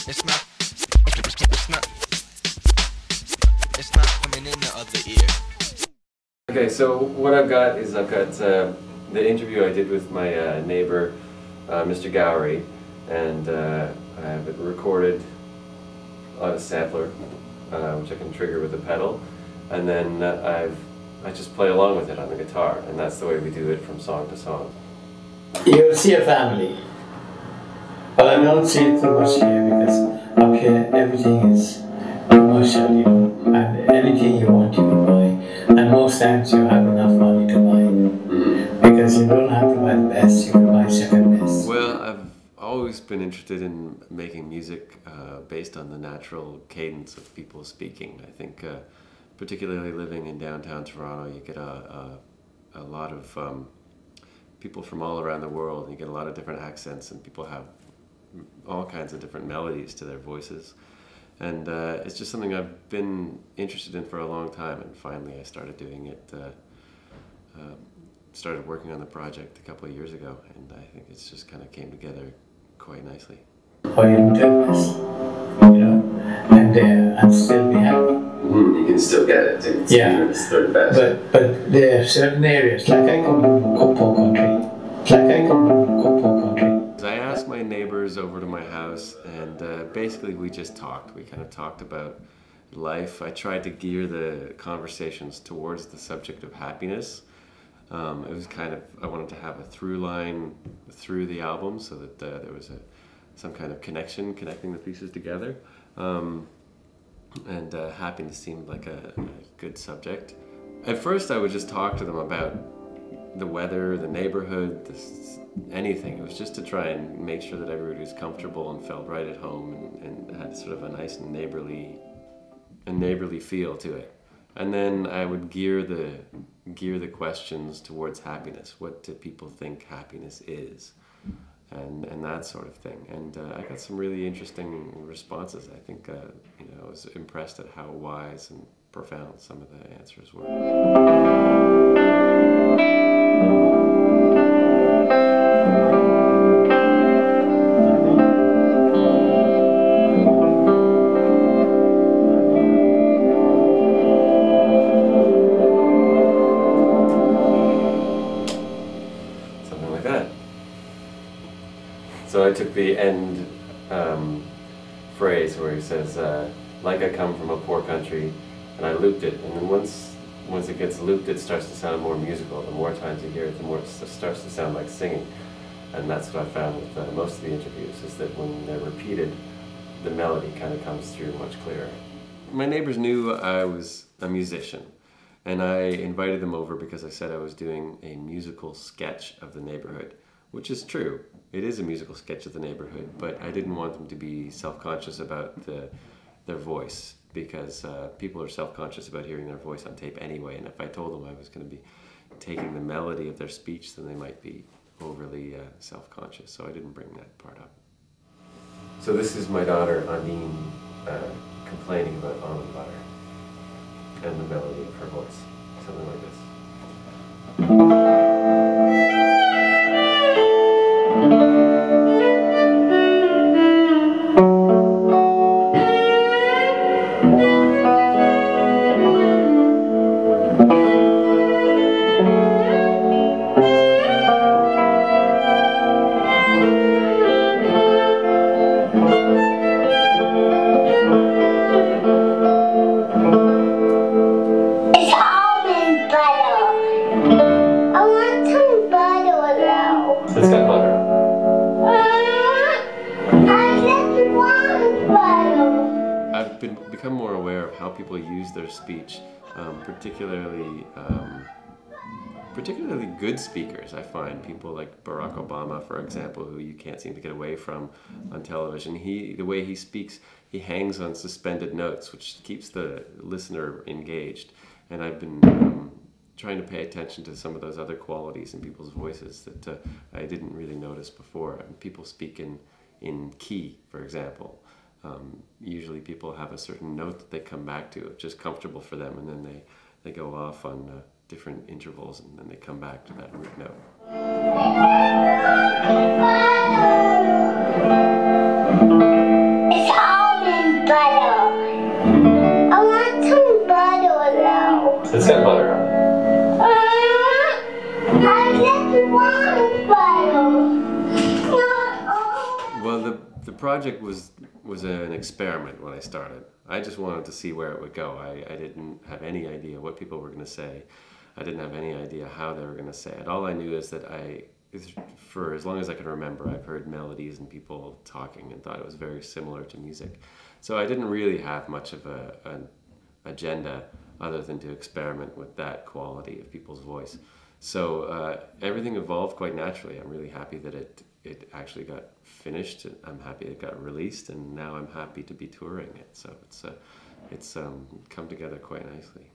It's not coming in the other ear. Okay, so what I've got is the interview I did with my neighbor, Mr. Gowrie, and I have it recorded on a sampler, which I can trigger with a pedal, and then I just play along with it on the guitar, and that's the way we do it from song to song. You'll see a family, but I don't see it too much here because up here everything is commercial, you know, and anything you want you can buy, and most times you have enough money to buy because you don't have to buy the best, you can buy second best. Well, I've always been interested in making music based on the natural cadence of people speaking. I think particularly living in downtown Toronto, you get a lot of people from all around the world, and you get a lot of different accents, and people have all kinds of different melodies to their voices. And it's just something I've been interested in for a long time, and finally I started doing it, started working on the project a couple of years ago, and I think it's just kind of came together quite nicely. Or you do this, you know, and still be happy. You can still get it. It's third best. But there are certain areas, like I come from Copo country. I asked my neighbors over to my house, and basically we just talked. We kind of talked about life. I tried to gear the conversations towards the subject of happiness. It was kind of, I wanted to have a through line through the album so that there was some kind of connection, connecting the pieces together. And happiness seemed like a good subject. At first I would just talk to them about the weather, the neighborhood, anything. It was just to try and make sure that everybody was comfortable and felt right at home and had sort of a nice neighborly feel to it. And then I would gear the questions towards happiness. What do people think happiness is? And that sort of thing. And I got some really interesting responses. I think I was impressed at how wise and profound some of the answers were. Something like that. So I took the end phrase where he says, like I come from a poor country, and I looped it, and then once it gets looped, it starts to sound more musical. The more times you hear it, the more it starts to sound like singing. And that's what I found with most of the interviews, is that when they're repeated, the melody kind of comes through much clearer. My neighbors knew I was a musician, and I invited them over because I said I was doing a musical sketch of the neighborhood. Which is true. It is a musical sketch of the neighborhood, but I didn't want them to be self-conscious about their voice, because people are self-conscious about hearing their voice on tape anyway, and if I told them I was going to be taking the melody of their speech, then they might be overly self-conscious, so I didn't bring that part up. So this is my daughter, Anine, complaining about almond butter and the melody of her voice, something like this. It's got butter. I've become more aware of how people use their speech, particularly good speakers. I find people like Barack Obama, for example, who you can't seem to get away from on television. The way he speaks, he hangs on suspended notes, which keeps the listener engaged. And I've been trying to pay attention to some of those other qualities in people's voices that I didn't really notice before. People speak in key, for example. Usually people have a certain note that they come back to, which is comfortable for them, and then they go off on different intervals, and then they come back to that root note. It's Well, the project was an experiment when I started. I just wanted to see where it would go. I didn't have any idea what people were going to say. I didn't have any idea how they were going to say it. All I knew is that for as long as I can remember, I've heard melodies and people talking and thought it was very similar to music. So I didn't really have much of an agenda other than to experiment with that quality of people's voice. So everything evolved quite naturally. I'm really happy that it actually got finished. I'm happy it got released, and now I'm happy to be touring it. So it's come together quite nicely.